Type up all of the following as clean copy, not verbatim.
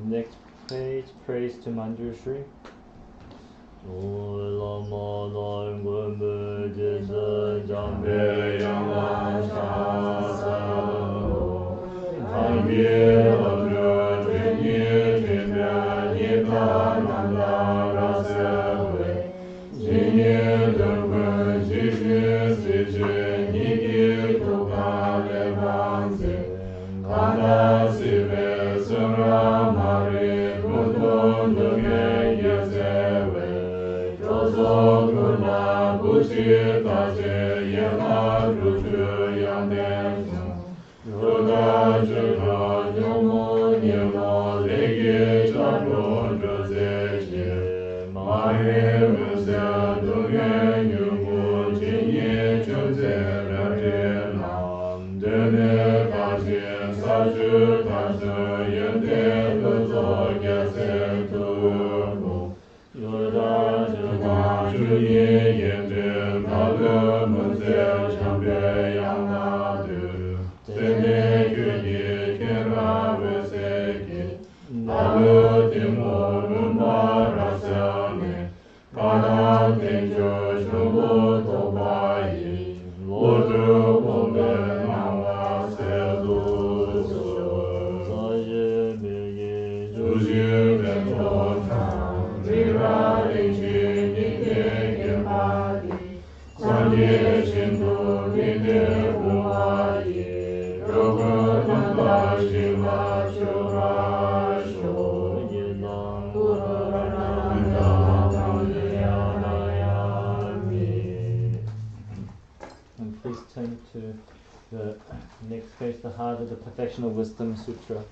Next page, praise to Manjushri. And please turn to the next page, the Heart of the Perfection of Wisdom Sutra.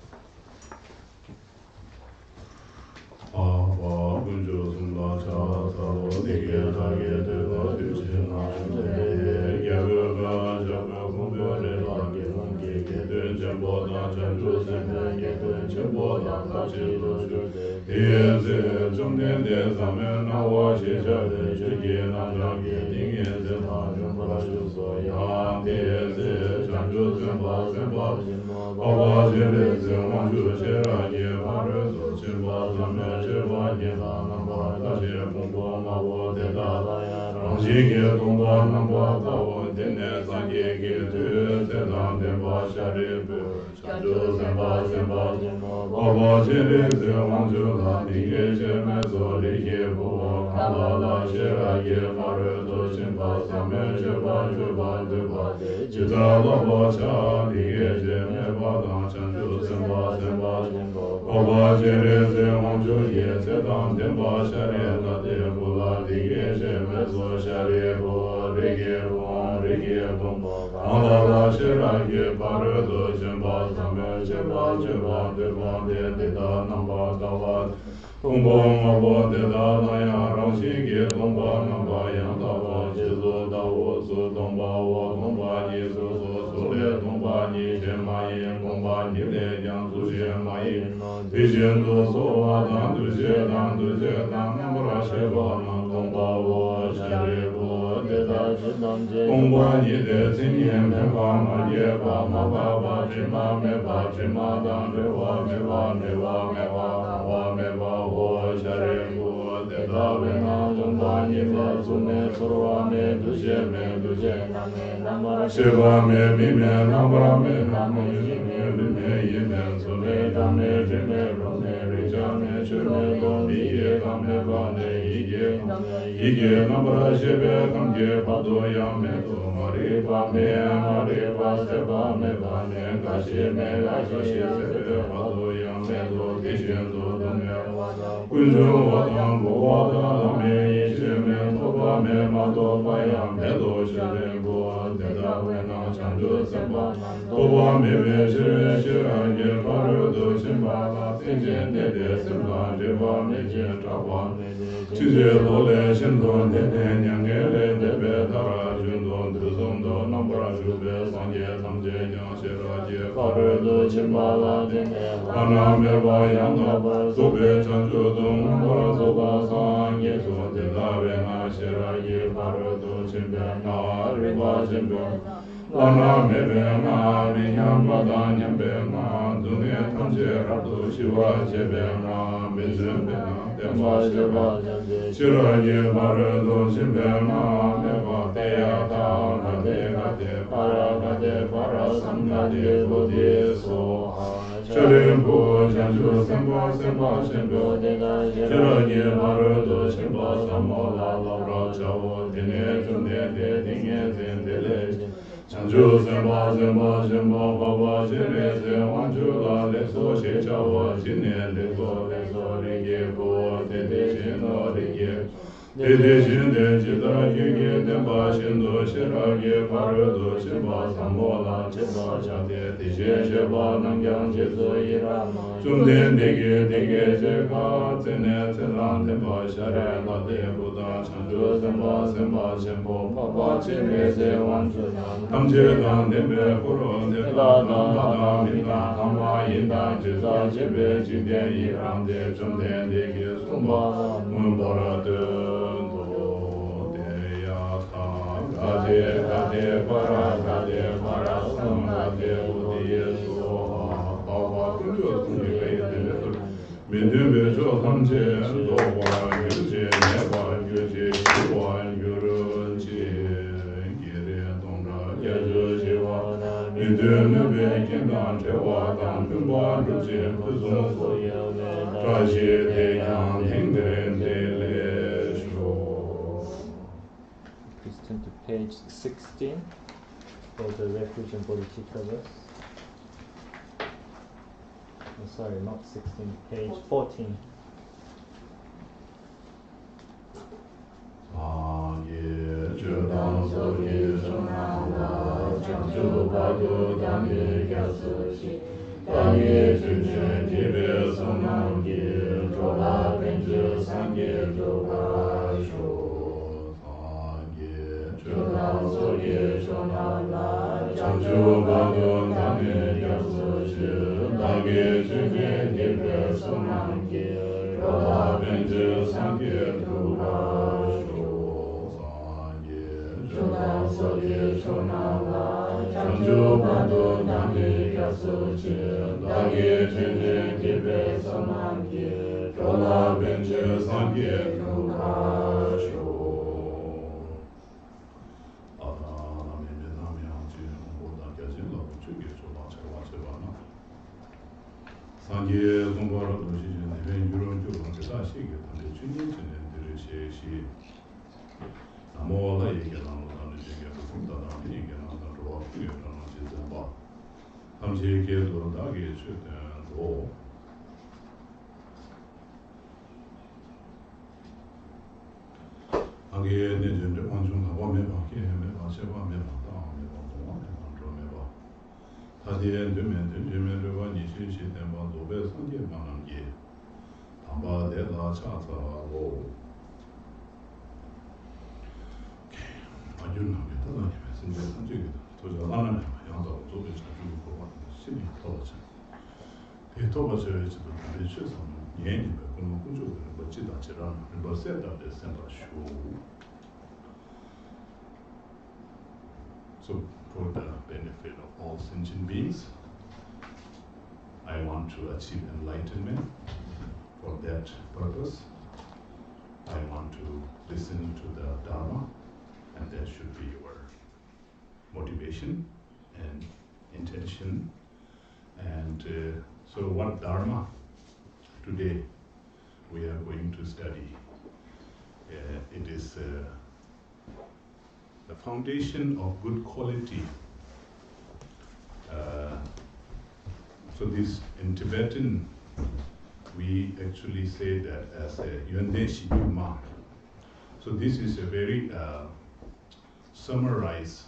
Please turn to page 16 for the refuge and bodhicitta verse. sorry, not 16, page 14. So, for the benefit of all sentient beings, I want to achieve enlightenment. For that purpose, I want to listen to the Dharma, and that should be your motivation and intention. And so what Dharma today we are going to study? It is the foundation of good quality. So this in Tibetan, we actually say that as a Yuandenshi Yuma. So this is a very summarized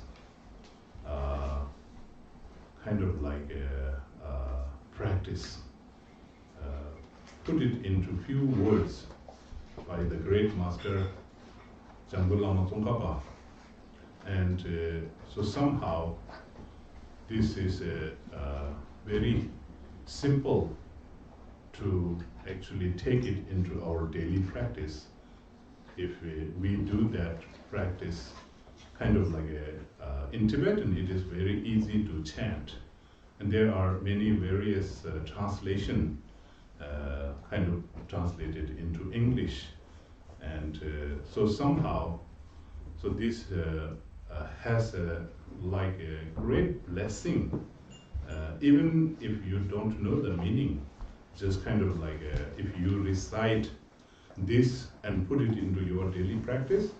kind of like a practice. Put it into few words by the great master Lama Tsongkhapa. And so somehow this is very simple to actually take it into our daily practice. If we do that practice, kind of like in Tibetan, it is very easy to chant. And there are many various translation kind of translated into English. And so somehow, so this has like a great blessing. Even if you don't know the meaning, just kind of like if you recite this and put it into your daily practice,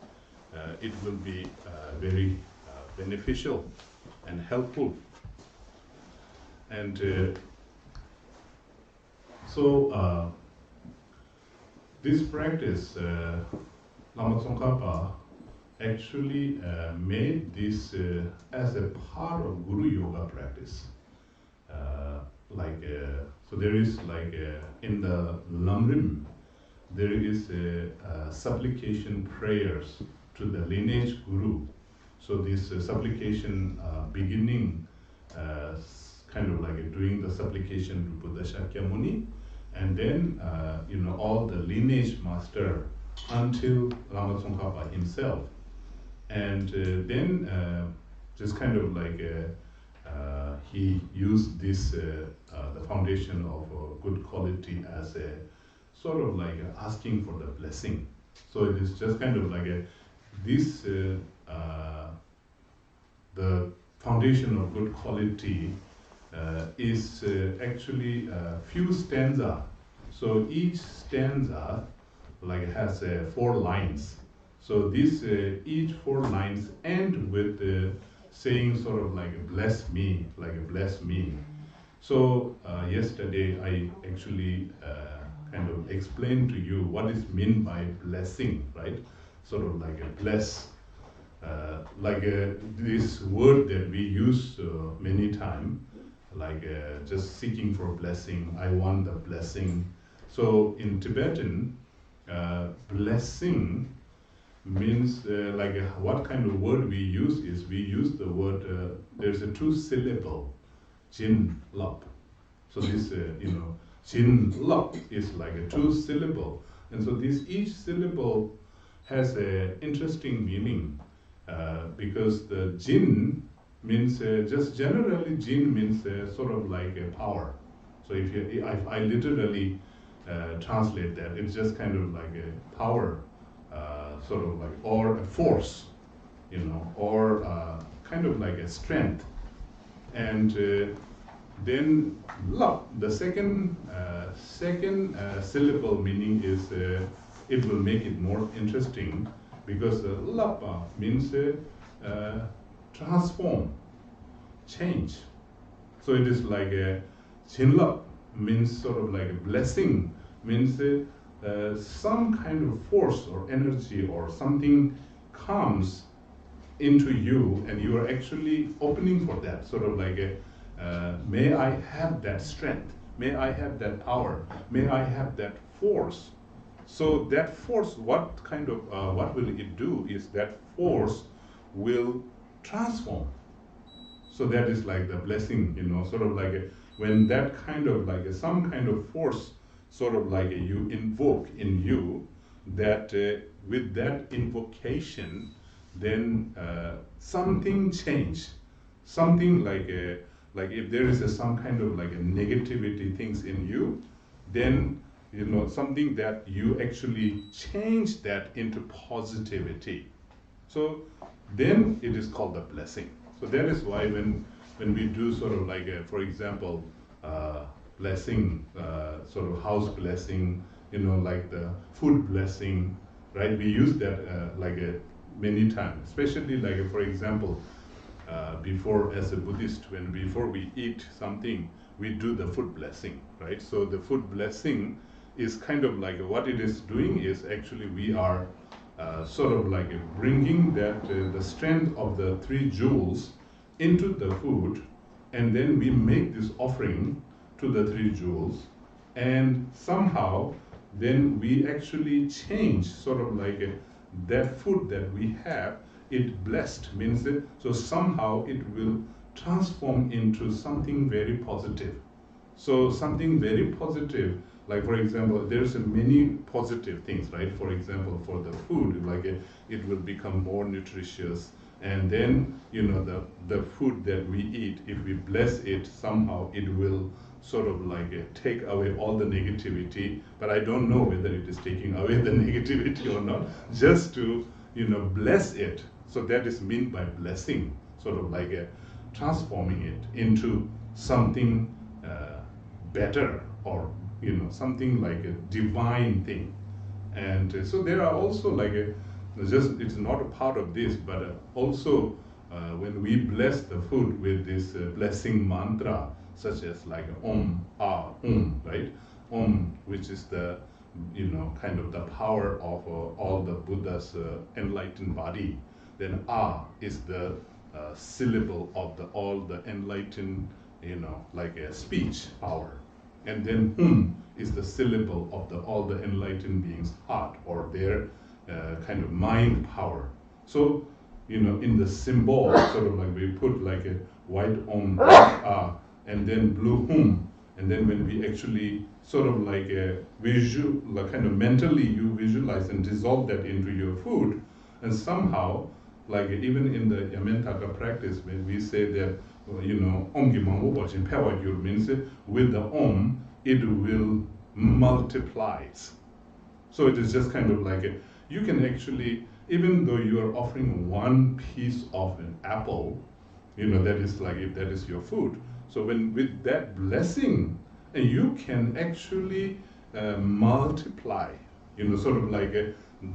it will be very beneficial and helpful. And so this practice, Lama Tsongkhapa actually made this as a part of Guru Yoga practice. So there is like in the lamrim, there is a supplication prayers to the lineage Guru. So this supplication beginning kind of like doing the supplication to Buddha Shakyamuni, and then all the lineage master until Lama Tsongkhapa himself. And then just kind of like he used this the foundation of good quality as a sort of like asking for the blessing. So it is just kind of like this the foundation of good quality is actually a few stanza. So each stanza like has 4 lines. So this each 4 lines end with saying sort of like bless me, like bless me. So yesterday I actually kind of explained to you what is meant by blessing, right? Sort of like a bless, this word that we use many times, just seeking for blessing. I want the blessing. So in Tibetan, blessing means what kind of word we use is we use the word. There's a 2-syllable, Jin Lap. So this Jin Lap is like a 2-syllable, and so this each syllable has a interesting meaning because the Jin means just generally Jin means sort of like a power. So if I literally translate that, it's just kind of like a power, sort of like, or a force, or kind of like a strength. And then lap, the second syllable meaning is it will make it more interesting because lapa means transform, change. So it is like a chinlap means sort of like a blessing, means some kind of force or energy or something comes into you and you are actually opening for that, sort of like a may I have that strength, may I have that power, may I have that force. So that force, what will it do is that force will transform. So that is like the blessing, sort of like when that kind of like some kind of force, sort of like you invoke in you, that with that invocation, then something change, something like if there is some kind of like a negativity things in you, then something that you actually change that into positivity. So then it is called a blessing. So that is why when we do sort of like for example, blessing, sort of house blessing, like the food blessing, right? We use that many times, especially like for example, before as a Buddhist, before we eat something, we do the food blessing, right? So the food blessing is kind of like what it is doing is actually we are sort of like bringing that the strength of the 3 jewels into the food, and then we make this offering to the 3 jewels, and somehow then we actually change sort of like that food that we have, it blessed means it, so somehow it will transform into something very positive. So something very positive, like for example, there's many positive things, right? For example, for the food, like it will become more nutritious, and then the food that we eat, if we bless it, somehow it will sort of like take away all the negativity. But I don't know whether it is taking away the negativity or not, just to bless it. So that is meant by blessing, sort of like transforming it into something better, or something like a divine thing. And so there are also like it's not a part of this, but also when we bless the food with this blessing mantra, such as like Om, Ah, right? Om, which is the kind of the power of all the Buddha's enlightened body. Then Ah is the syllable of all the enlightened, like a speech power. And then is the syllable of all the enlightened beings' heart, or their kind of mind power. So, in the symbol, sort of like we put like a white Om, and then blue Hum, and then when we actually sort of like like kind of mentally you visualize and dissolve that into your food, and somehow, like even in the Yamantaka practice, when we say that, Om Gi Mamu Bochin Pewa Gyur means with the Om, it will multiply. So it is just kind of like you can actually, even though you are offering one piece of an apple, that is like if that is your food. So when with that blessing, and you can actually multiply, sort of like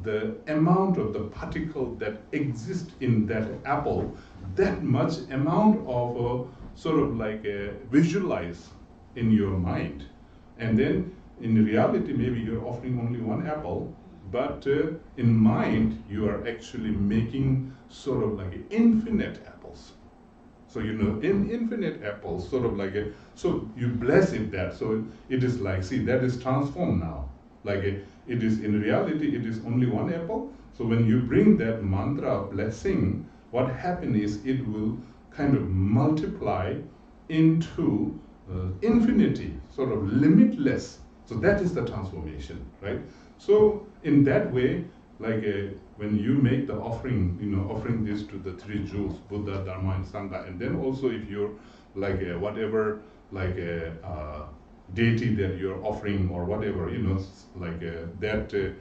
the amount of the particle that exists in that apple, that much amount of sort of like visualize in your mind. And then in reality, maybe you're offering only one apple, but in mind, you are actually making sort of like infinite apples. So, you know, in infinite apples, sort of like so you bless it that. So it is like, see, that is transformed now. Like it is, in reality, it is only one apple. So when you bring that mantra of blessing, what happens is it will kind of multiply into infinity, sort of limitless. So that is the transformation, right? So in that way, like when you make the offering, you know, offering this to the three jewels, Buddha, Dharma, and Sangha, and then also if you're like whatever, like deity that you're offering or whatever, you know, like that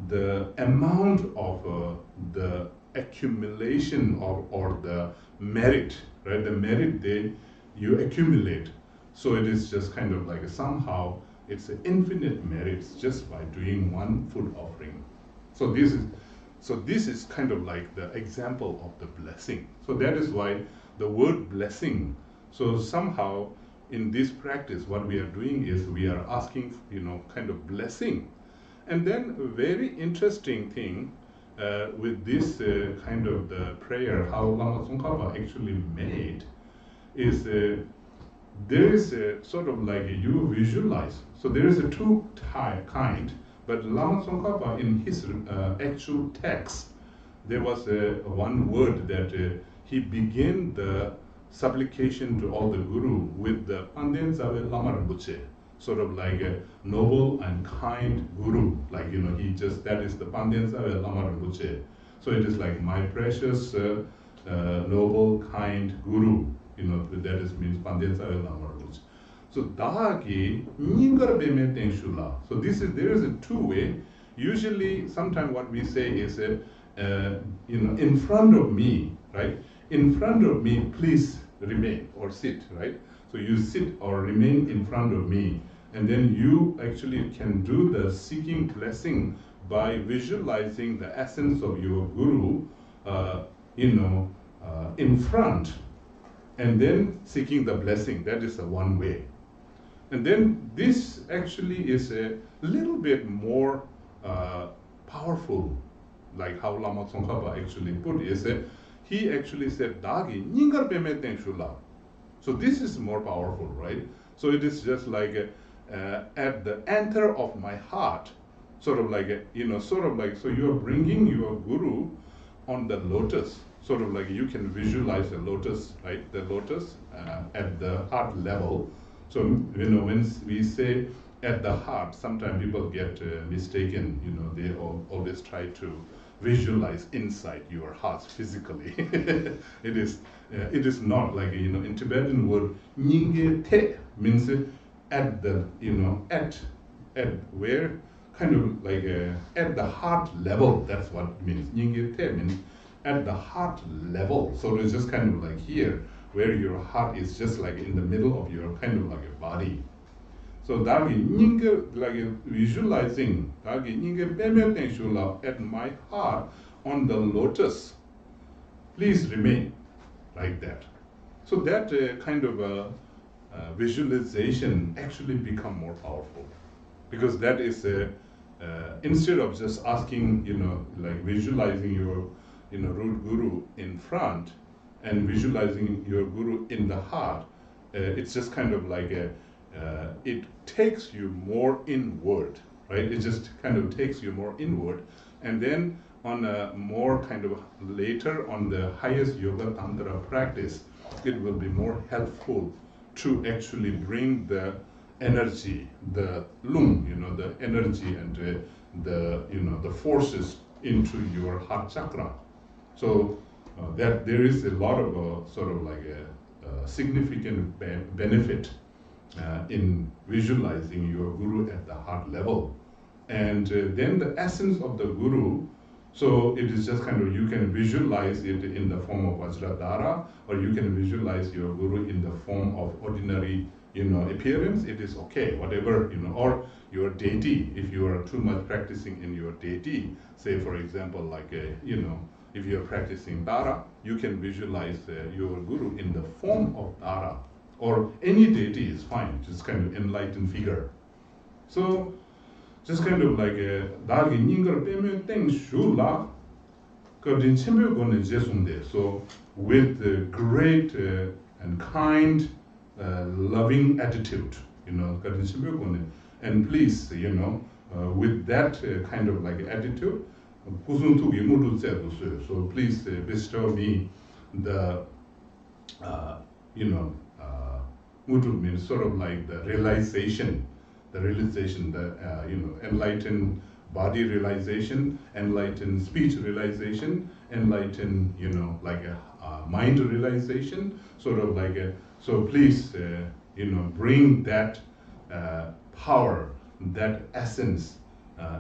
the amount of the accumulation of or the merit, right? The merit you accumulate. So it is just kind of like somehow it's an infinite merits just by doing one food offering. So this is kind of like the example of the blessing. So that is why the word blessing. So somehow in this practice, what we are doing is we are asking, you know, kind of blessing. And then a very interesting thing with this kind of the prayer, how Lama Tsongkhapa actually made, is there is a sort of like you visualize. So there is a two kind, but Lama Tsongkhapa in his actual text, there was one word that he began the supplication to all the guru with the Pandyen Zawe Lama Rinpoche, sort of like a noble and kind guru. Like, you know, he just, that is the Pandyen Zawe Lama Rinpoche. So it is like my precious noble, kind guru. You know, that is means Pandyen Zawe Lama Rinpoche. So dagi ningar beme tenshula. So this is, there is a two-way. Usually, sometimes what we say is, you know, in front of me, right? In front of me, please remain or sit, right? So you sit or remain in front of me, and then you actually can do the seeking blessing by visualizing the essence of your guru, you know, in front, and then seeking the blessing. That is the one way. And then this actually is a little bit more powerful, like how Lama Tsongkhapa actually put it, is that he actually said, Dagi, ningar beme tenshula. So this is more powerful, right? So it is just like at the enter of my heart, sort of like, you know, sort of like, so you're bringing your guru on the lotus, sort of like you can visualize the lotus, right? The lotus at the heart level. So, you know, when we say at the heart, sometimes people get mistaken, you know, they always try to visualize inside your heart physically. It is not like, you know, in Tibetan word, nyinge te means at the, you know, at where, kind of like at the heart level, that's what it means. Nyinge te means at the heart level. So it's just kind of like here, where your heart is just like in the middle of your kind of like a body. So dagi nyinge, like visualizing, dagi nyinge beme tenshula at my heart on the lotus. Please remain like that. So that kind of visualization actually become more powerful, because that is instead of just asking, you know, like visualizing your, you know, root guru in front and visualizing your guru in the heart, it's just kind of like it takes you more inward, right? It just kind of takes you more inward, and then on a more kind of later on the highest yoga tantra practice, it will be more helpful to actually bring the energy, the lung, you know, the energy and the, you know, the forces into your heart chakra. So that there is a lot of sort of like a significant benefit in visualizing your guru at the heart level. And then the essence of the guru, so it is just kind of, you can visualize it in the form of Vajradhara, or you can visualize your guru in the form of ordinary, you know, appearance. It is okay, whatever, you know, or your deity, if you are too much practicing in your deity, say for example, like, you know, if you are practicing Dara, you can visualize your guru in the form of Dara. or any deity is fine, just kind of enlightened figure. So just kind of like a dagi ningar peme teng shula kadin chimbe gone jesunde. So with the great and kind loving attitude, kadin chimbe gone, and please, with that kind of like attitude, so please bestow me the mutu means sort of like the realization, enlightened body realization, enlightened speech realization, enlightened, like a mind realization, sort of like a, so please, bring that power, that essence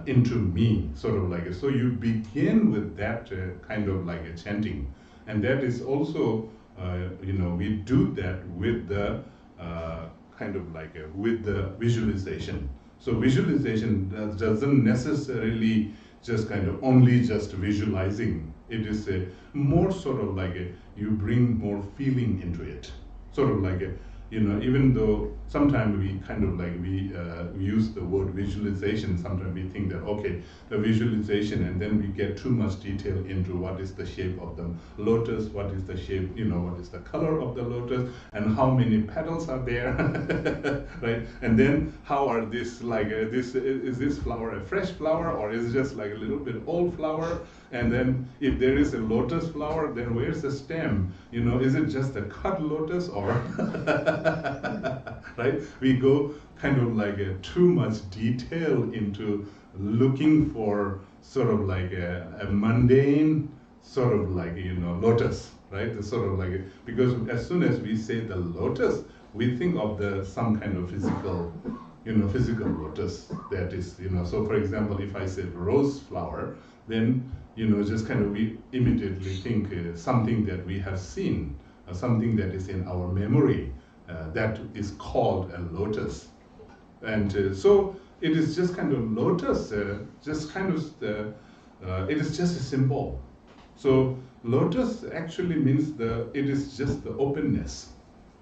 into me, sort of like, so you begin with that kind of like a chanting. And that is also, we do that with the kind of like with the visualization. So visualization doesn't necessarily just kind of only just visualizing. It is more sort of like you bring more feeling into it. Sort of like even though sometimes we kind of like we use the word visualization, sometimes we think that okay, the visualization, and then we get too much detail into what is the shape of the lotus, what is the shape, what is the color of the lotus, and how many petals are there, right? And then how are this like is this flower a fresh flower, or is it just like a little bit old flower? And then if there is a lotus flower, then where's the stem? Is it just a cut lotus, or right? We go kind of like too much detail into looking for sort of like a mundane sort of like lotus, right? The sort of like, because as soon as we say the lotus, we think of some kind of physical lotus that is, so for example, if I said rose flower, then just kind of we immediately think something that we have seen, something that is in our memory, that is called a lotus. And so it is just kind of lotus, just kind of, it is just a symbol. So lotus actually means it is just the openness,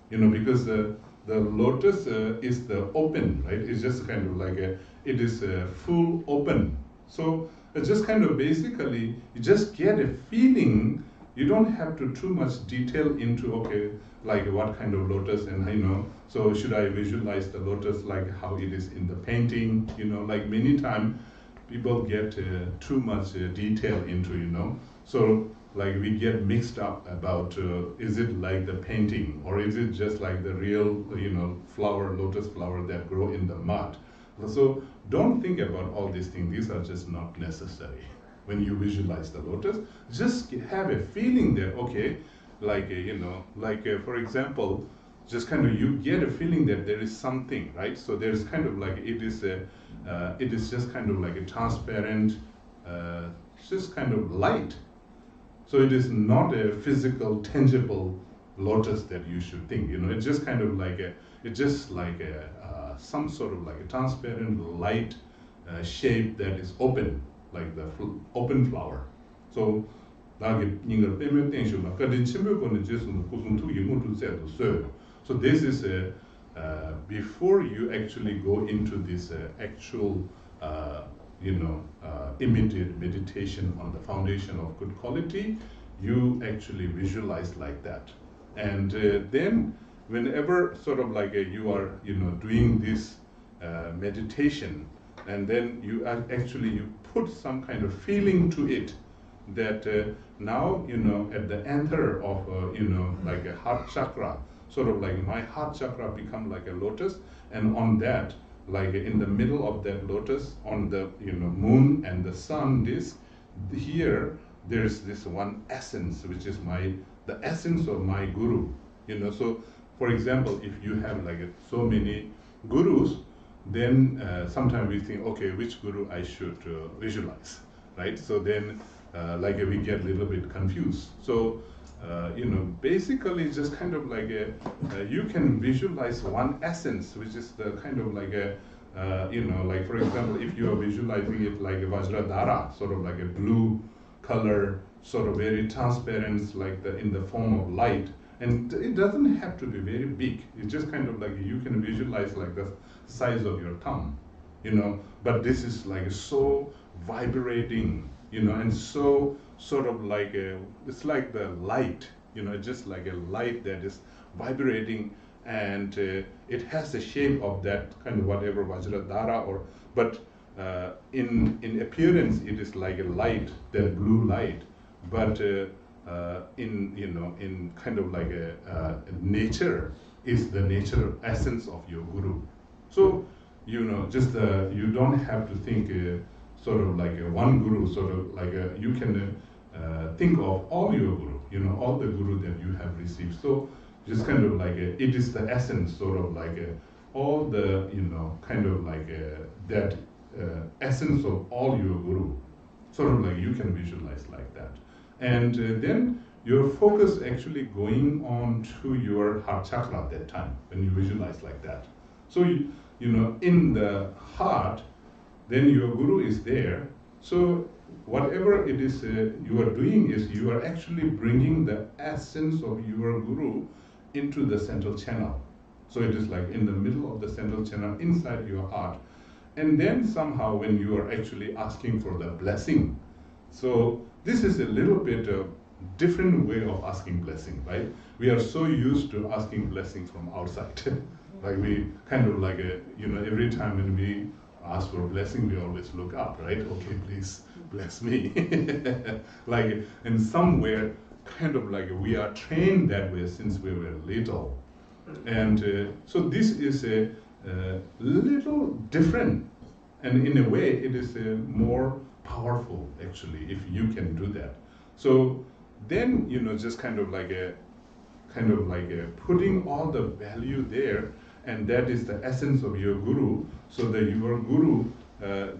because the lotus is the open, right? It's just kind of like it is full open. So it's just kind of basically, you just get a feeling. You don't have to too much detail into, okay, like what kind of lotus, and so should I visualize the lotus like how it is in the painting, like many times people get too much detail into, so like we get mixed up about is it like the painting, or is it just like the real, flower, lotus flower that grow in the mud. So don't think about all these things. These are just not necessary. When you visualize the lotus, just have a feeling that, okay, like, for example, just kind of you get a feeling that there is something, right? So there's kind of like, it is just kind of like a transparent, just kind of light. So it is not a physical, tangible lotus that you should think, it's just kind of like it's just like some sort of like a transparent light shape that is open, like the open flower. So so this is before you actually go into this actual immediate meditation on the foundation of good quality, you actually visualize like that. And then whenever sort of like you are doing this meditation, and then you you put some kind of feeling to it, that now at the enter of like a heart chakra, sort of like my heart chakra become like a lotus, and on that, like in the middle of that lotus, on the moon and the sun disk, here there's this one essence, which is the essence of my guru. So for example, if you have like so many gurus, then sometimes we think, okay, which guru I should visualize, right? So then like we get a little bit confused. So basically just kind of like you can visualize one essence, which is the kind of like like for example, if you are visualizing it like a Vajradhara, sort of like a blue color, sort of very transparent, like in the form of light, And it doesn't have to be very big. It's just kind of like you can visualize like the size of your thumb, but this is like so vibrating, and so sort of like it's like the light, just like a light that is vibrating, and it has the shape of that kind of whatever Vajradhara, but in appearance it is like a light, that blue light, but in kind of like a nature is the nature essence of your guru. So just you don't have to think sort of like one guru, sort of like you can think of all your guru, all the guru that you have received. So just kind of like it is the essence, sort of like all the kind of like that essence of all your guru, sort of like you can visualize like that. And then your focus actually going on to your heart chakra at that time when you visualize like that. So in the heart, then your guru is there. So whatever it is you are doing is you are actually bringing the essence of your guru into the central channel. So it is like in the middle of the central channel inside your heart. And then somehow when you are actually asking for the blessing, so this is a little bit of different way of asking blessing, right? We are so used to asking blessing from outside. Like we kind of like, every time when we ask for blessing, we always look up, right? Okay, please bless me. Like in somewhere, kind of like we are trained that way since we were little. And so this is a little different. And in a way, it is more powerful, actually, if you can do that. So then, just kind of like putting all the value there, and that is the essence of your guru. So that your guru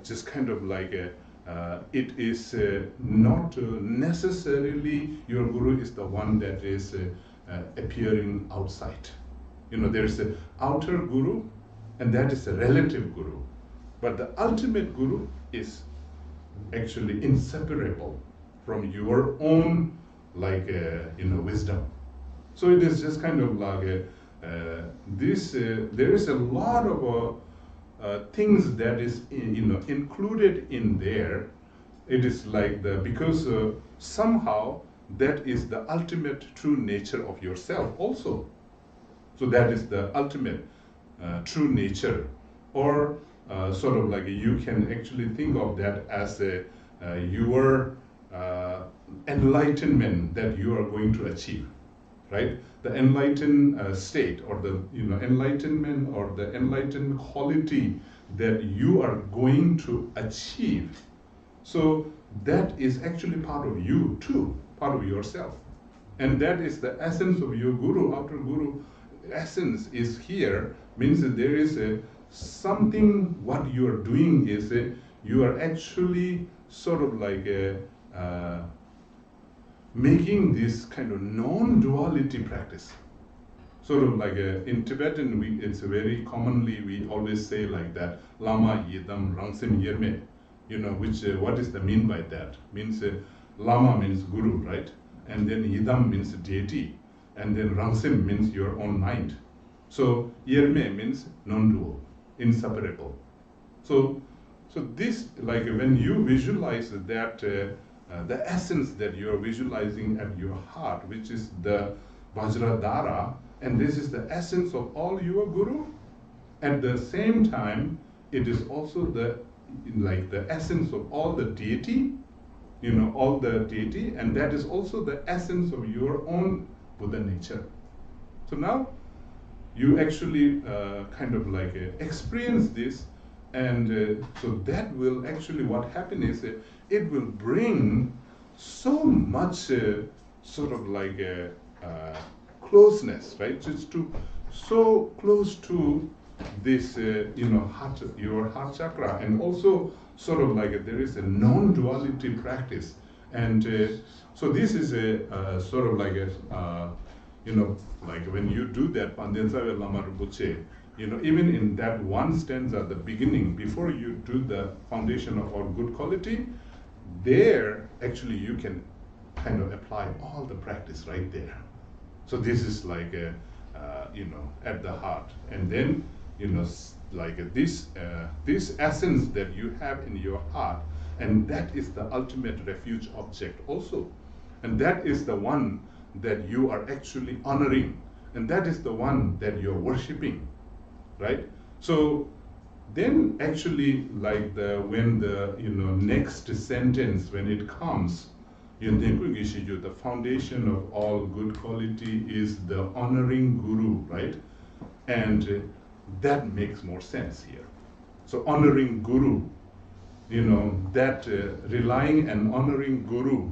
just kind of like it is not necessarily your guru is the one that is appearing outside. There is an outer guru, and that is a relative guru. But the ultimate guru is actually inseparable from your own wisdom. So it is just kind of like there is a lot of things that is included in there. It is like because somehow that is the ultimate true nature of yourself also. So that is the ultimate true nature, or sort of like you can actually think of that as your enlightenment that you are going to achieve, right? The enlightened state, or the enlightenment, or the enlightened quality that you are going to achieve. So that is actually part of you too, part of yourself, and that is the essence of your guru. Outer guru essence is here, means that there is something. What you are doing is you are actually sort of like making this kind of non-duality practice. Sort of like in Tibetan, it's very commonly we always say like that, Lama yidam rangsim yerme, which what is the mean by that? Means Lama means guru, right? And then yidam means deity, and then rangsim means your own mind. So yerme means non-dual, inseparable. So this, like when you visualize that the essence that you are visualizing at your heart, which is the Vajradhara, and this is the essence of all your guru. At the same time, it is also the essence of all the deity, all the deity, and that is also the essence of your own Buddha nature. So now you actually kind of like experience this, and so that will actually, what happens is it will bring so much sort of like closeness, right? Just to so close to this, heart, your heart chakra, and also sort of like there is a non-duality practice, and so this is a sort of like a like when you do that, Pandyan Sawe Lama Rinpoche, even in that one stanza at the beginning, before you do the foundation of all good quality, there actually you can kind of apply all the practice right there. So this is like a, at the heart. And then, this essence that you have in your heart, and that is the ultimate refuge object also. And that is the one that you are actually honoring. And that is the one that you're worshipping, right? So then actually when the next sentence, when it comes, the foundation of all good quality is the honoring guru, right? And that makes more sense here. So honoring guru, that relying and honoring guru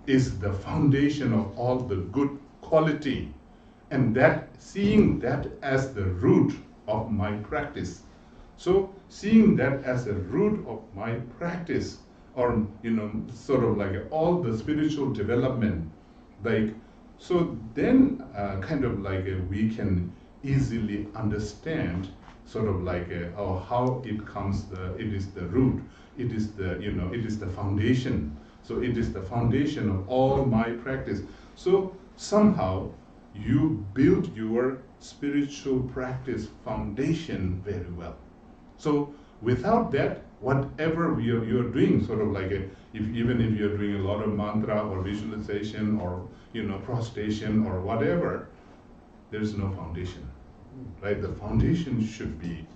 is the foundation of all the good quality, and that seeing that as the root of my practice. So seeing that as a root of my practice, or sort of like all the spiritual development, so then we can easily understand sort of how it comes. It is the root. It is the foundation. So it is the foundation of all my practice. So somehow you build your spiritual practice foundation very well. So without that, whatever you're doing, sort of even if you're doing a lot of mantra or visualization or prostration or whatever, there's no foundation, right? The foundation should be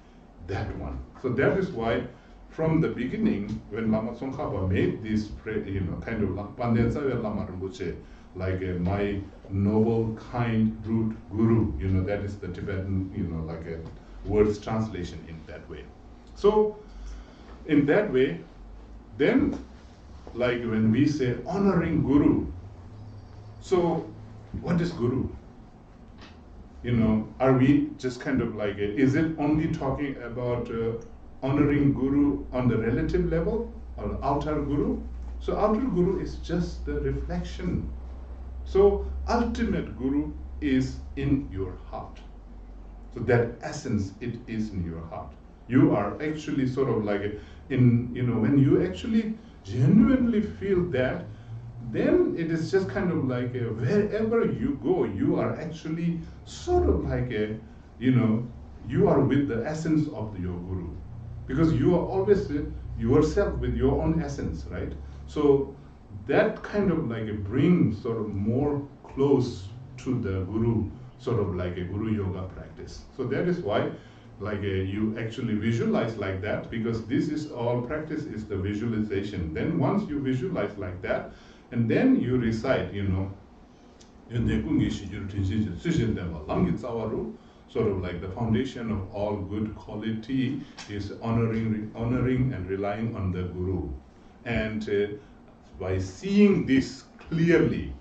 that one. So that is why, from the beginning, when Lama Tsongkhapa made this kind of Lama Rinpoche, my noble, kind, root guru, that is the Tibetan, a words translation in that way. So, in that way, then, when we say honoring guru, so what is guru? Are we just kind of is it only talking about honoring guru on the relative level, or outer guru? So outer guru is just the reflection. So ultimate guru is in your heart. So that essence, it is in your heart. You are actually sort of when you actually genuinely feel that, then it is just kind of wherever you go, you are actually sort of you are with the essence of your guru. Because you are always yourself with your own essence, right? So that kind of brings sort of more close to the guru, sort of like a guru yoga practice. So that is why you actually visualize like that, because this is all practice is the visualization. Then once you visualize like that, and then you recite, sort of the foundation of all good quality is honoring and relying on the guru. And by seeing this clearly,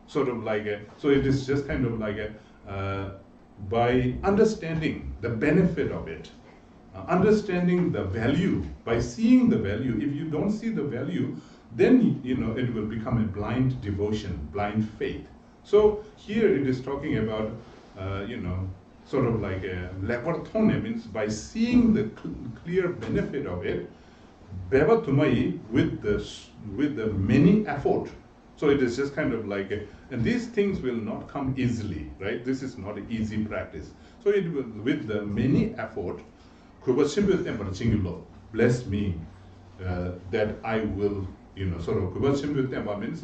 sort of so it is just kind of by understanding the benefit of it, understanding the value, by seeing the value. If you don't see the value, then it will become a blind devotion, blind faith. So here it is talking about sort of levartone, means by seeing the clear benefit of it, bevatumai, with the many effort. So it is just kind of and these things will not come easily, right? This is not an easy practice. So it will, with the many effort, bless me that I will, sort of means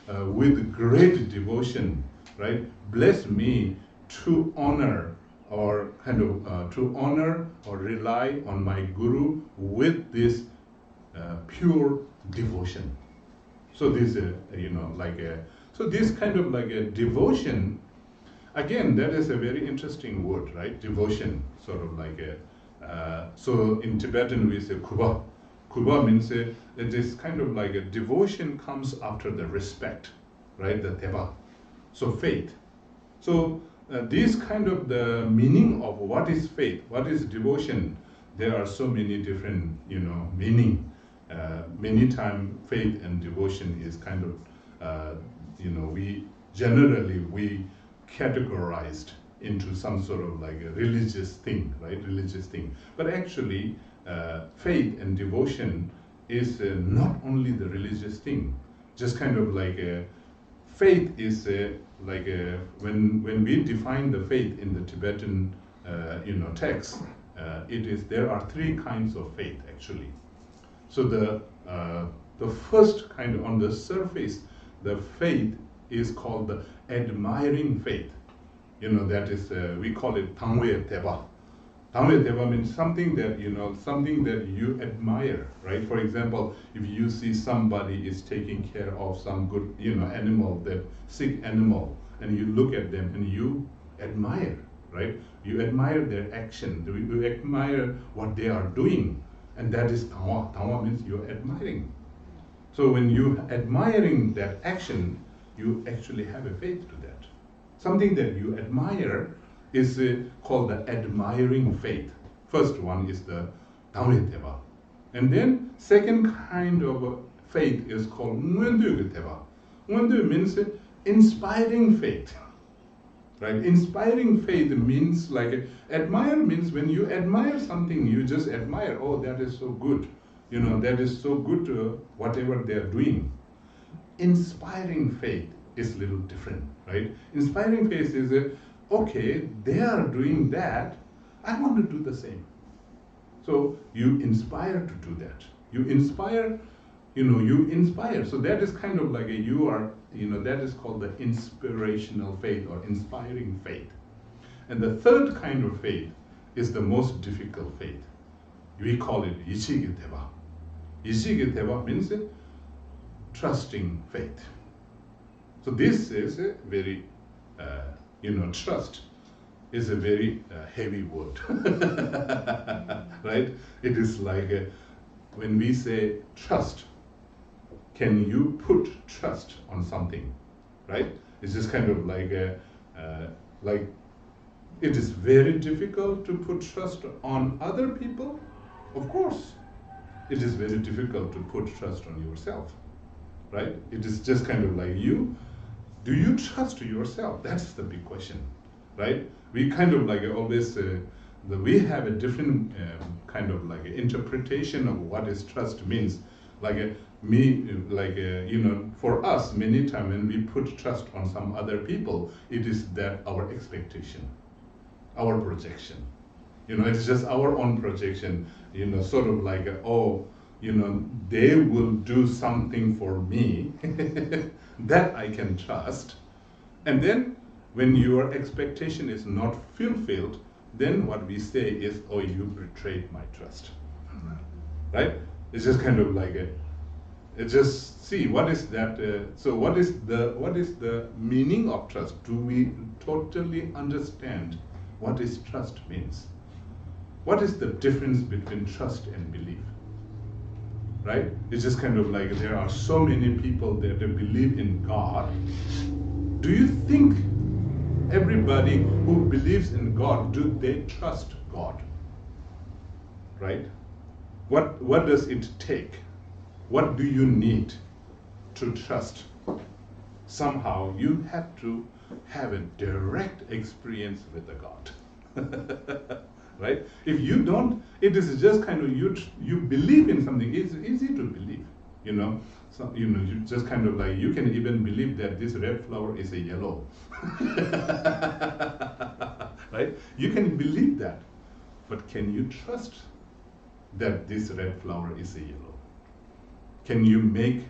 with great devotion, right? Bless me to honor or to honor or rely on my guru with this pure devotion. So this, so this kind of a devotion, again, that is a very interesting word, right? Devotion, sort of so in Tibetan we say kuba. Kuba means it is kind of a devotion comes after the respect, right? The teba. So faith. So this kind of the meaning of what is faith, what is devotion, there are so many different, meaning. Many times faith and devotion is kind of, we categorized into some sort of a religious thing, right? Religious thing. But actually, faith and devotion is not only the religious thing, just kind of like faith is like when we define the faith in the Tibetan text, it is there are three kinds of faith actually. So the first kind of on the surface, the faith is called the admiring faith. That is we call it Tangwe Teba. Tangwe Teba means something that you admire, right? For example, if you see somebody is taking care of some good animal, that sick animal, and you look at them and you admire, right? You admire their action, you admire what they are doing, and that is Tangwa. Tangwa means you're admiring. So when you're admiring that action, you actually have a faith to that. Something that you admire is called the admiring faith. First one is the Tangwe Teba. And then second kind of faith is called Ngwendu Teba. Ngwendu means inspiring faith. Right? Inspiring faith means like admire means when you admire something, you just admire, oh, that is so good. That is so good whatever they are doing. Inspiring faith is a little different, right? Inspiring faith is okay, they are doing that, I want to do the same. So you inspire to do that. You inspire. So that is kind of like that is called the inspirational faith or inspiring faith. And the third kind of faith is the most difficult faith. We call it Yishige Teba. Yishige Teba means trusting faith. So this is a very, trust is a very heavy word, right? It is like when we say trust, can you put trust on something, right? It's just kind of like it is very difficult to put trust on other people. Of course, it is very difficult to put trust on yourself, right? It is just kind of like do you trust yourself? That's the big question, right? We kind of like always, we have a different kind of like interpretation of what is trust means. For us, many times when we put trust on some other people, it is that our expectation, our projection. It's just our own projection, sort of like, they will do something for me that I can trust. And then when your expectation is not fulfilled, then what we say is, oh, you betrayed my trust, right? It's just kind of like just see what is that. So what is the meaning of trust? Do we totally understand what is trust means? What is the difference between trust and belief? Right? It's just kind of like there are so many people that believe in God. Do you think everybody who believes in God, do they trust God? Right? What does it take? What do you need to trust? Somehow you have to have a direct experience with the God. Right? If you don't, it is just kind of you believe in something. It's easy to believe, So, you just kind of like, you can even believe that this red flower is a yellow. Right? You can believe that, but can you trust that this red flower is a yellow? Can you make,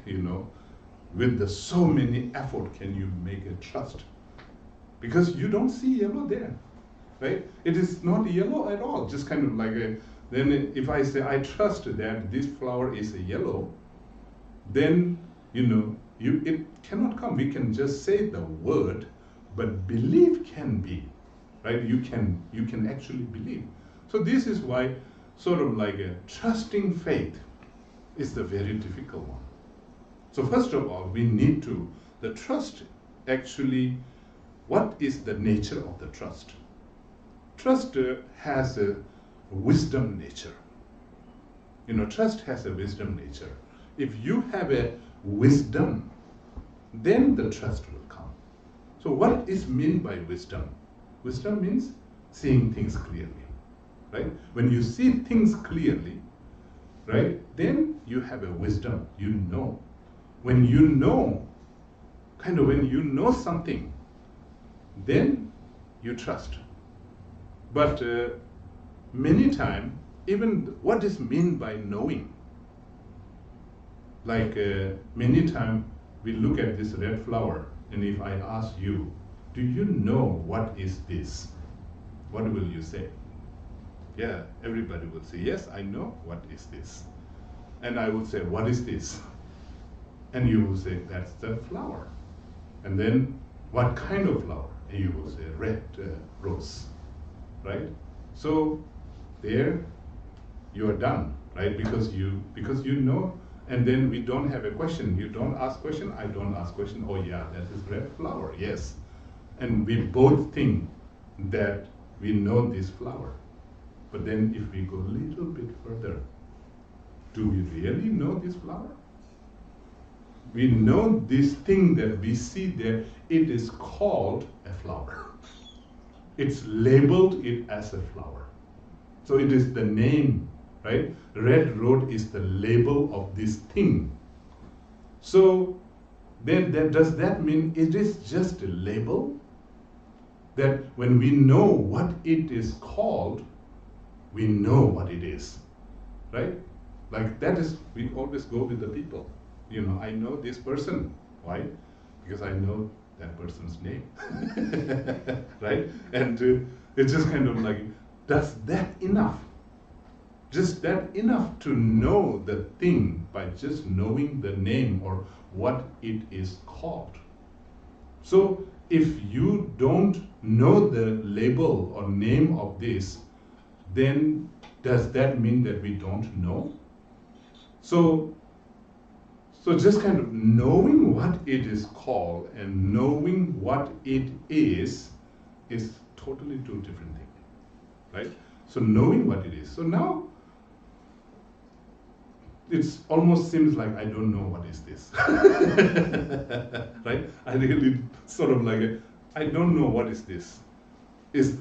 with so many effort, can you make a trust? Because you don't see yellow there. Right? It is not yellow at all, just kind of like then if I say I trust that this flower is a yellow, then it cannot come. We can just say the word, but belief can be, right? You can actually believe. So this is why sort of like a trusting faith is the very difficult one. So first of all, we need to, the trust actually, what is the nature of the trust? Trust has a wisdom nature. Trust has a wisdom nature. If you have a wisdom, then the trust will come. So what is meant by wisdom? Wisdom means seeing things clearly, right? When you see things clearly, right, then you have a wisdom. You know when you know, when you know something, then you trust. But many times, even what is meant by knowing? Like many times we look at this red flower, and if I ask you, do you know what is this? What will you say? Yeah, everybody will say, yes, I know what is this. And I will say, what is this? And you will say, that's the flower. And then, what kind of flower? And you will say, red rose, right? So there, you are done, right? Because you know, and then we don't have a question. You don't ask question, I don't ask question. Oh yeah, that is red flower, yes. And we both think that we know this flower. But then if we go a little bit further, do we really know this flower? We know this thing that we see there, it is called a flower. It's labeled it as a flower. So it is the name, right? Red rose is the label of this thing. So then does that mean it is just a label? That when we know what it is called, we know what it is, right? Like that is, we always go with the people. You know, I know this person. Why? Because I know that person's name, right? And it's just kind of like, does that enough? Just that enough to know the thing by just knowing the name or what it is called. So if you don't know the label or name of this, then does that mean that we don't know? So just kind of knowing what it is called and knowing what it is totally two different things, right? So knowing what it is. So now, it almost seems like I don't know what is this, right? I really sort of like, I don't know what is this. Is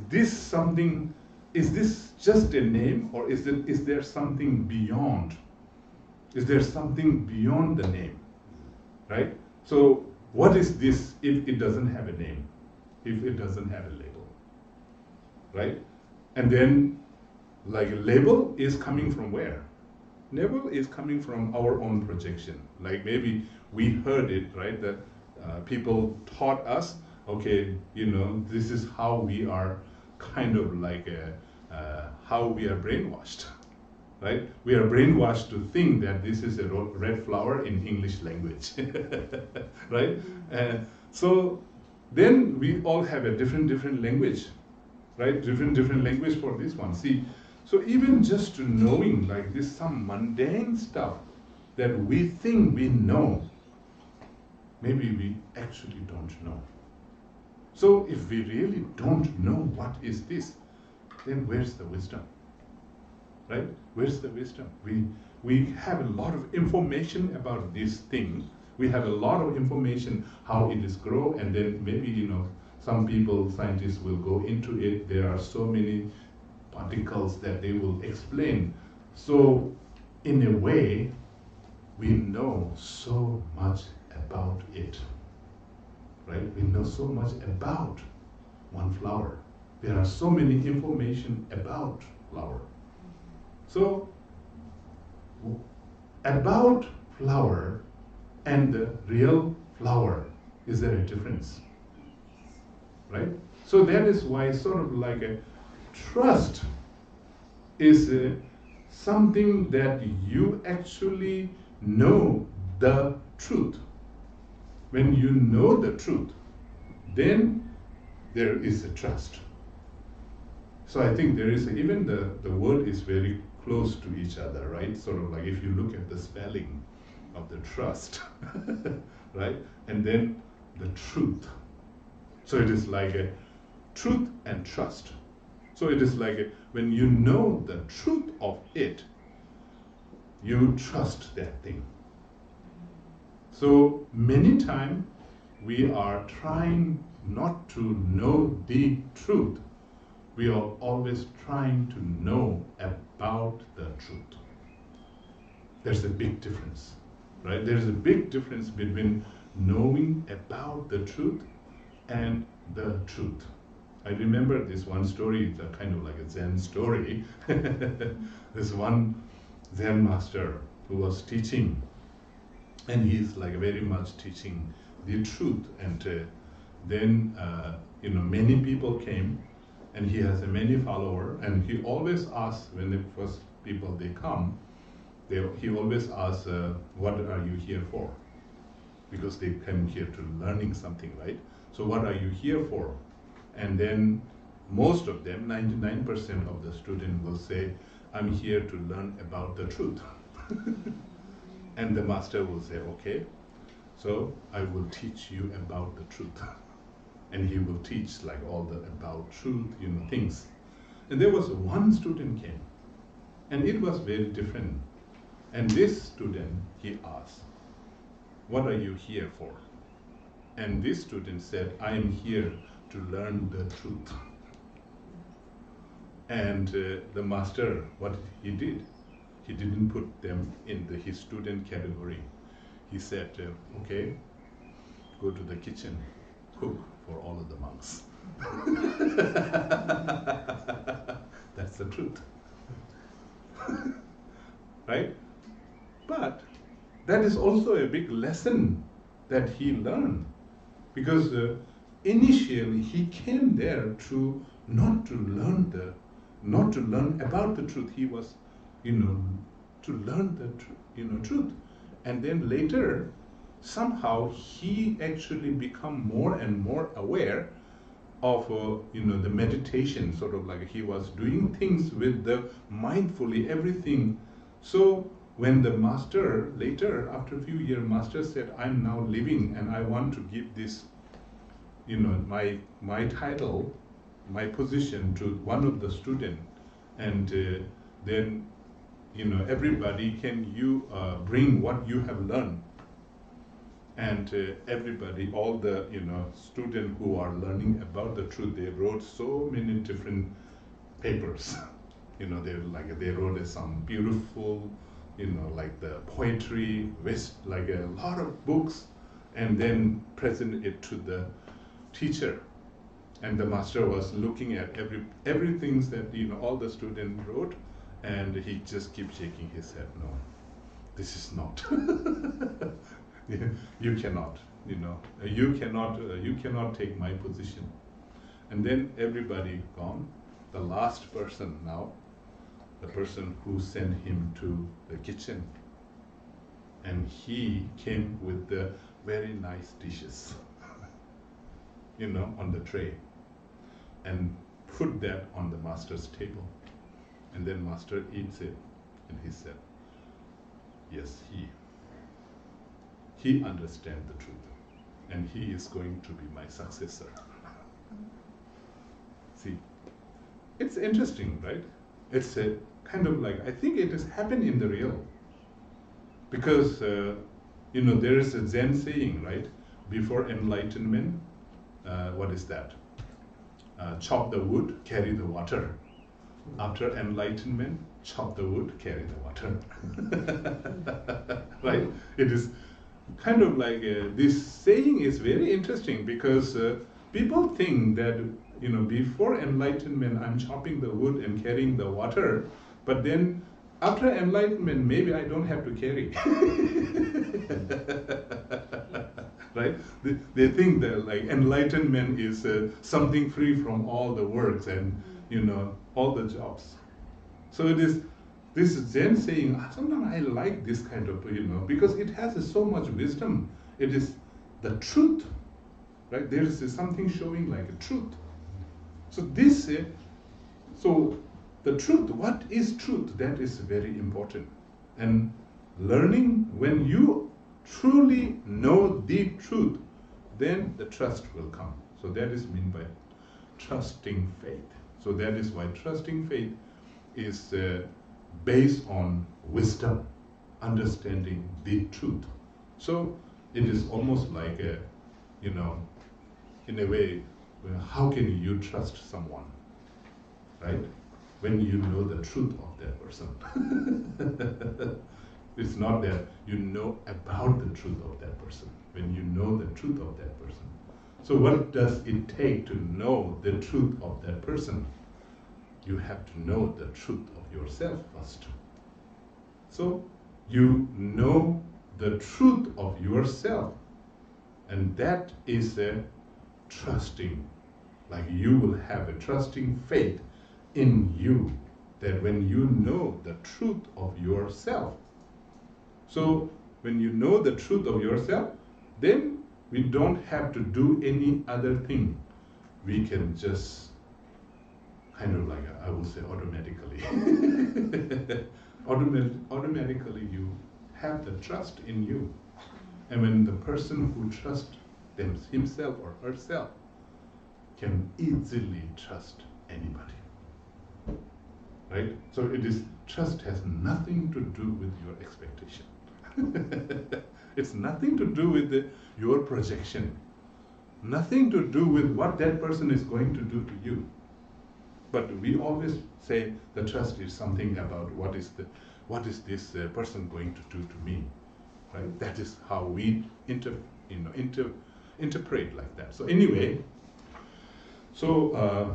this something, is this just a name, or is there something beyond? Is there something beyond the name, right? So what is this if it doesn't have a name, if it doesn't have a label, right? And then, like, a label is coming from where? Label is coming from our own projection. Like maybe we heard it, right? That people taught us, okay, you know, this is how we are kind of like how we are brainwashed, right? We are brainwashed to think that this is a red flower in English language, right? So then we all have a different language, right? Different language for this one. See, so even just to knowing like this, some mundane stuff that we think we know, maybe we actually don't know. So if we really don't know what is this, then where's the wisdom? Right? Where's the wisdom? We have a lot of information about this thing. We have a lot of information how it is grow, and then maybe, you know, some people, scientists will go into it. There are so many particles that they will explain. So in a way, we know so much about it, right? We know so much about one flower. There are so many information about flower. So about flower and the real flower, is there a difference, right? So that is why sort of like a trust is something that you actually know the truth. When you know the truth, then there is a trust. So I think there is, even the word is very close to each other, right? Sort of like if you look at the spelling of the trust, right? And then the truth. So it is like a truth and trust. So it is like when you know the truth of it, you trust that thing. So many times we are trying not to know the truth. We are always trying to know about the truth. There's a big difference. right? There's a big difference between knowing about the truth and the truth. I remember this one story, it's a kind of like a Zen story. This one Zen master who was teaching, and he's like very much teaching the truth, and then many people came, and he has a many follower, and he always asks when the first people they come, he always asks, what are you here for? Because they came here to learning something, right? So what are you here for? And then most of them, 99% of the students will say, I'm here to learn about the truth. And the master will say, okay, so I will teach you about the truth. And he will teach like all the about truth, things. And there was one student came, and it was very different. And this student, he asked, what are you here for? And this student said, I am here to learn the truth. And the master, what he did, he didn't put them in his student category. He said, okay, go to the kitchen, cook for all of the monks. That's the truth. Right? But that is also a big lesson that he learned, because initially he came there to not to learn about the truth. He was, to learn the truth, and then later somehow he actually become more and more aware of the meditation, sort of like he was doing things with the mindfully everything. So when the master later, after a few years, master said, I'm now living and I want to give this, my title, my position to one of the students, and then, everybody, can you bring what you have learned? And everybody, all the students who are learning about the truth, they wrote so many different papers. They wrote some beautiful, like the poetry, like a lot of books, and then present it to the teacher. And the master was looking at everything that all the students wrote, and he just keeps shaking his head. No, this is not. You cannot, you cannot take my position. And then everybody gone. The last person now, the person who sent him to the kitchen, and he came with the very nice dishes, on the tray, and put that on the master's table. And then master eats it, and he said, yes, he understands the truth, and he is going to be my successor. See, it's interesting, right? It's a kind of like, I think it has happened in the real. Because, there is a Zen saying, right? Before enlightenment, what is that? Chop the wood, carry the water. After enlightenment, chop the wood, carry the water. Right? It is kind of like, this saying is very interesting, because people think that, before enlightenment, I'm chopping the wood and carrying the water, but then after enlightenment, maybe I don't have to carry. Right? They think that like enlightenment is something free from all the works and, all the jobs. So it is this Zen saying, sometimes I like this kind of, because it has so much wisdom. It is the truth, right? There is something showing like a truth. So the truth, what is truth? That is very important. And learning, when you truly know the truth, then the trust will come. So that is meant by trusting faith. So that is why trusting faith is based on wisdom, understanding the truth. So it is almost like a, in a way, how can you trust someone, right? When you know the truth of that person. It's not that you know about the truth of that person, when you know the truth of that person. So what does it take to know the truth of that person? You have to know the truth of yourself first. So you know the truth of yourself, and that is a trusting, like you will have a trusting faith in you, that when you know the truth of yourself. So when you know the truth of yourself, then we don't have to do any other thing. We can just kind of like, I would say automatically. Automatically you have the trust in you. And when the person who trusts himself or herself can easily trust anybody. Right? So it is, trust has nothing to do with your expectation. It's nothing to do with your projection. Nothing to do with what that person is going to do to you. But we always say the trust is something about what is this person going to do to me, right? That is how we interpret like that. So anyway, so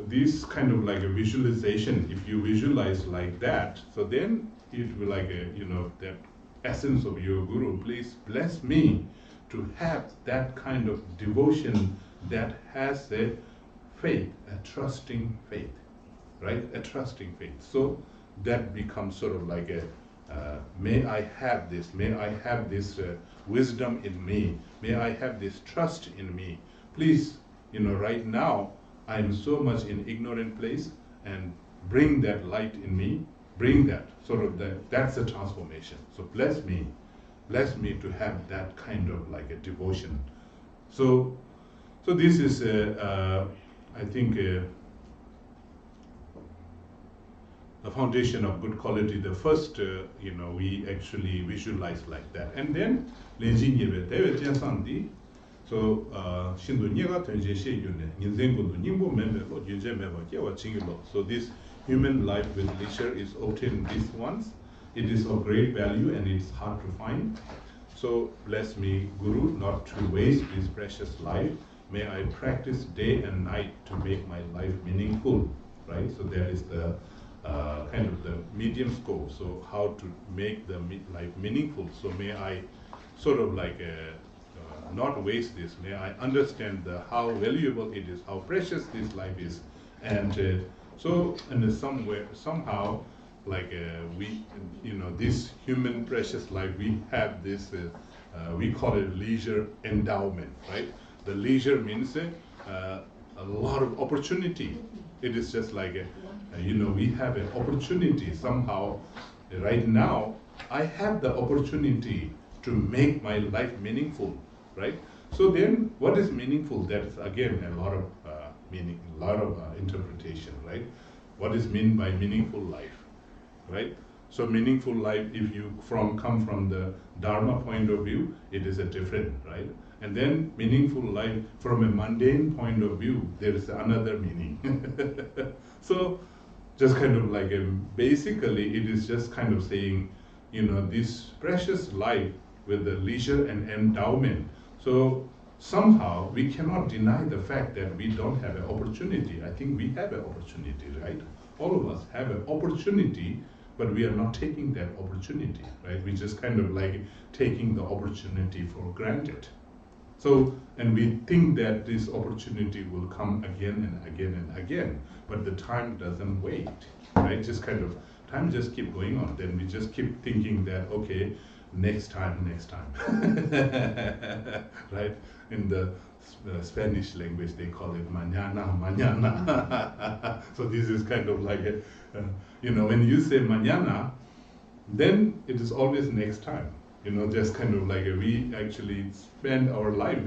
this kind of like a visualization, if you visualize like that, so then it will like that essence of your guru, please bless me to have that kind of devotion that has a faith, a trusting faith, right? A trusting faith. So that becomes sort of like a may I have this wisdom in me, may I have this trust in me. Please, right now I'm so much in ignorant place, and bring that light in me, bring that, sort of that's a transformation. So bless me to have that kind of like a devotion. So this is, I think, the foundation of good quality. The first, we actually visualize like that. And then, so, so this human life with leisure is obtained these ones. It is of great value and it's hard to find. So bless me, Guru, not to waste this precious life. May I practice day and night to make my life meaningful, right? So there is the kind of the medium scope. So how to make the life meaningful. So may I sort of like not waste this. May I understand how valuable it is, how precious this life is. And so in some way, somehow, like we, this human precious life, we have this, we call it leisure endowment, right? The leisure means a lot of opportunity. It is just like, we have an opportunity somehow. Right now, I have the opportunity to make my life meaningful, right? So then, what is meaningful? That's again a lot of meaning, a lot of interpretation, right? What is meant by meaningful life, right? So meaningful life, if you come from the Dharma point of view, it is a different, right? And then meaningful life from a mundane point of view, there is another meaning. So just kind of like basically it is just kind of saying, this precious life with the leisure and endowment. So somehow we cannot deny the fact that we don't have an opportunity. I think we have an opportunity, right? All of us have an opportunity, but we are not taking that opportunity, right? We just kind of like taking the opportunity for granted. So, and we think that this opportunity will come again and again and again, but the time doesn't wait, right? Just kind of, time just keep going on. Then we just keep thinking that, okay, next time, right? In the Spanish language, they call it mañana, mañana. So this is kind of like, when you say mañana, then it is always next time. Just kind of like we actually spend our life.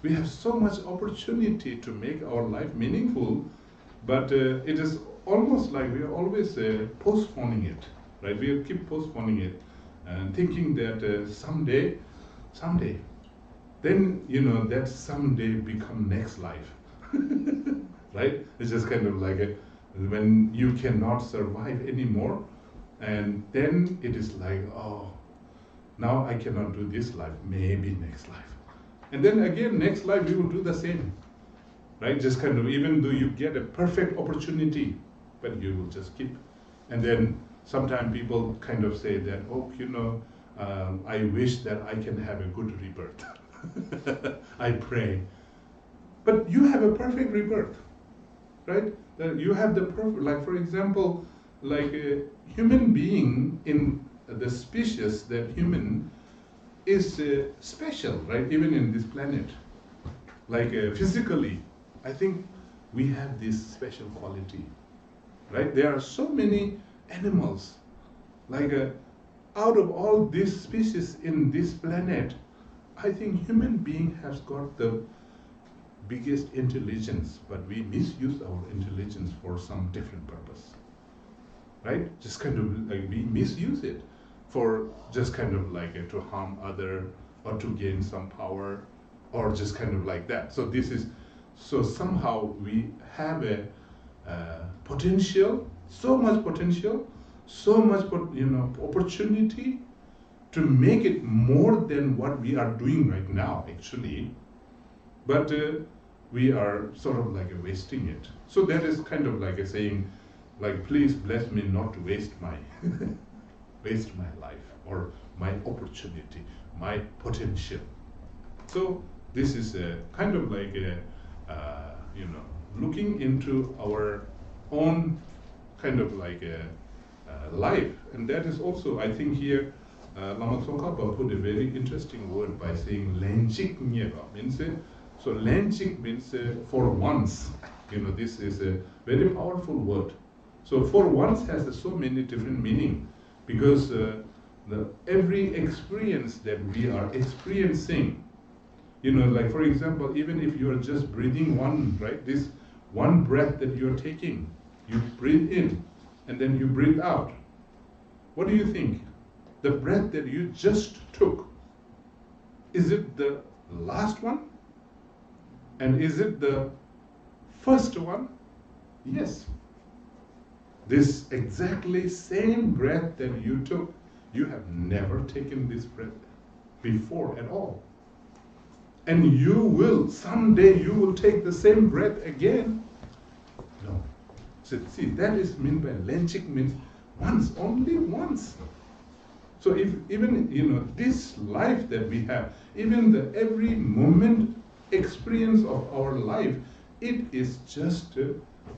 We have so much opportunity to make our life meaningful, but it is almost like we are always postponing it, right? We keep postponing it and thinking that someday, then that someday become next life, right? It's just kind of like when you cannot survive anymore, And then it is like, oh, now I cannot do this life, maybe next life. And then again, next life you will do the same, right? Just kind of, even though you get a perfect opportunity, but you will just keep. And then sometimes people kind of say that, oh, I wish that I can have a good rebirth. I pray. But you have a perfect rebirth, right? You have the perfect, like for example, like a human being in the species that human is special, right? Even in this planet. Like physically, I think we have this special quality, right? There are so many animals, like out of all these species in this planet, I think human being has got the biggest intelligence, but we misuse our intelligence for some different purpose, right? Just kind of like we misuse it for just kind of like to harm other or to gain some power or just kind of like that. So this is, so somehow we have a potential, so much potential, so much opportunity to make it more than what we are doing right now actually, but we are sort of like wasting it. So that is kind of like a saying, like, please bless me not to waste my waste my life or my opportunity, my potential. So this is a kind of like a looking into our own kind of like a life, and that is also, I think here Lama Tsongkhapa put a very interesting word by saying lenchik nyeba, means so lenchik means for once. This is a very powerful word. So for once has so many different meaning, because every experience that we are experiencing, like for example, even if you are just breathing one, right, this one breath that you're taking, you breathe in and then you breathe out. What do you think? The breath that you just took, is it the last one? And is it the first one? Yes. This exactly same breath that you took, you have never taken this breath before at all. And you will, someday you will take the same breath again. No. So see, that is meant by lenchik, means once, only once. So if even, this life that we have, even the every moment experience of our life, it is just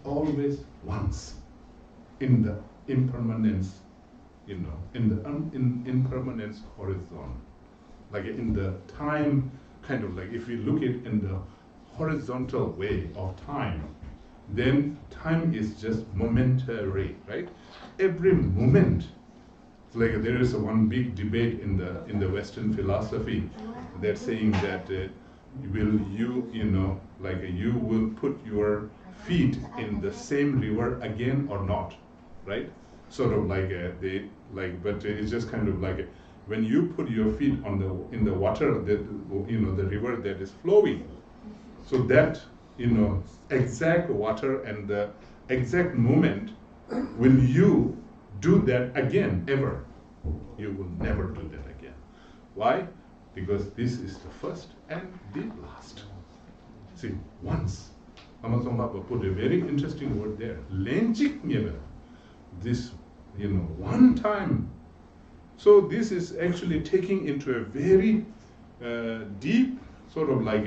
always once in the impermanence, in the impermanence horizon. Like in the time, kind of like if we look at in the horizontal way of time, then time is just momentary, right? Every moment, like there is one big debate in the Western philosophy that's saying that will you, you will put your feet in the same river again or not, right? Sort of like but it's just kind of like when you put your feet in the water, that the river that is flowing, so that exact water and the exact moment, will you do that again ever? You will never do that again. Why? Because this is the first and the last. See, once. Lama Tsongkhapa put a very interesting word there. Lenchik nyeba. This, one time. So this is actually taking into a very deep sort of like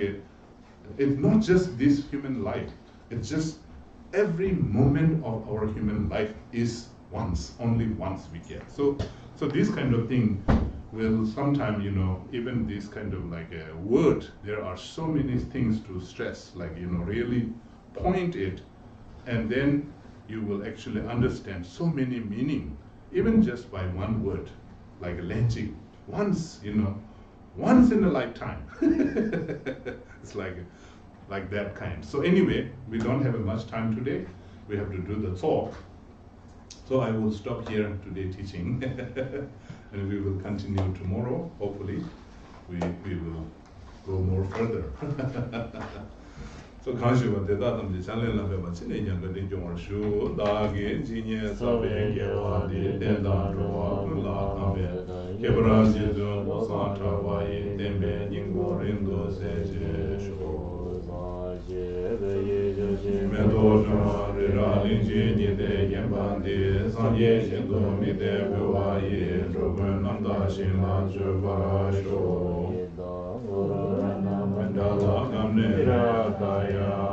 it's not just this human life. It's just every moment of our human life is once, only once we get. So this kind of thing will sometime, even this kind of like a word, there are so many things to stress, like, really point it, and then you will actually understand so many meaning, even just by one word, like lenchik, once, once in a lifetime. It's like that kind. So anyway, we don't have much time today. We have to do the talk. So I will stop here today teaching, and we will continue tomorrow. Hopefully, we will go more further. So Kanshiwa Dedatam the Channel of Machine Yanka Jor Shu, Dagi, Genius, Sabe, Yawadi, Dendan, Roa, Kambe, Kebranzi, Mosan, Hawaii, Dembe, Ningo, Rindo, Seje, Shu, Medoja, Rinji, Nide, Yambandi, Sanye, Shindo, Mide, Buai, Drogun, Namda, Shina, Juba, Shu. Mandala Kamne Rakaya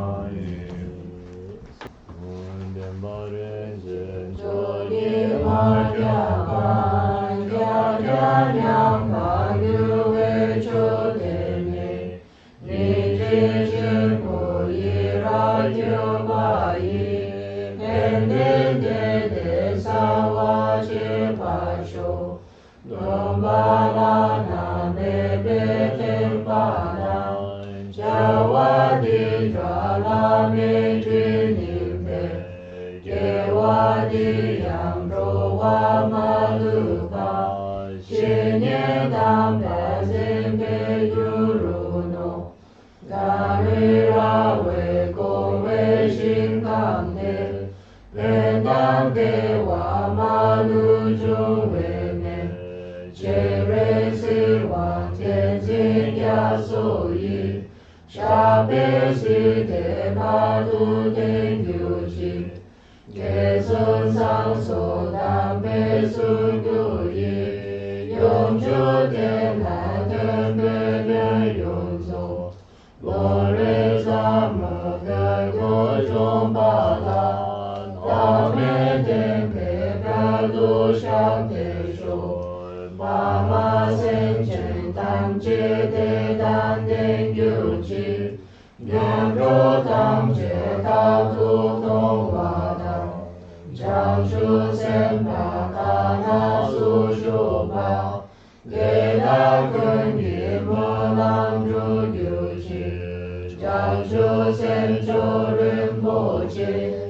Choeje Rinpoche,